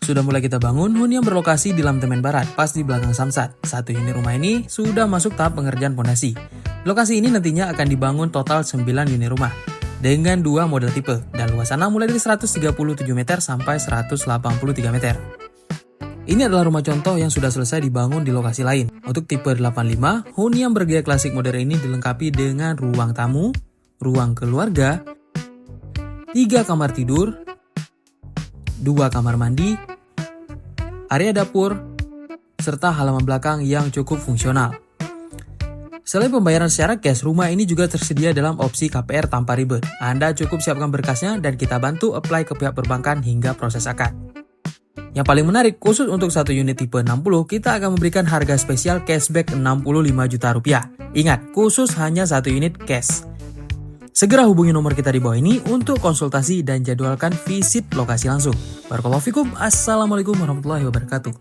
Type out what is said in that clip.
Sudah mulai kita bangun hunian berlokasi di Lamtemen Barat, pas di belakang Samsat. Satu unit rumah ini sudah masuk tahap pengerjaan pondasi. Lokasi ini nantinya akan dibangun total 9 unit rumah dengan 2 model tipe dan luas tanah mulai dari 137 meter sampai 183 meter. Ini adalah rumah contoh yang sudah selesai dibangun di lokasi lain. Untuk tipe 85, hunian bergaya klasik modern ini dilengkapi dengan ruang tamu, ruang keluarga, 3 kamar tidur, 2 kamar mandi, area dapur, serta halaman belakang yang cukup fungsional. Selain pembayaran secara cash, rumah ini juga tersedia dalam opsi KPR tanpa ribet. Anda cukup siapkan berkasnya dan kita bantu apply ke pihak perbankan hingga proses akad. Yang paling menarik, khusus untuk satu unit tipe 60, kita akan memberikan harga spesial cashback 65 juta rupiah. Ingat, khusus hanya satu unit cash. Segera hubungi nomor kita di bawah ini untuk konsultasi dan jadwalkan visit lokasi langsung. Barakallahu fikum. Assalamualaikum warahmatullahi wabarakatuh.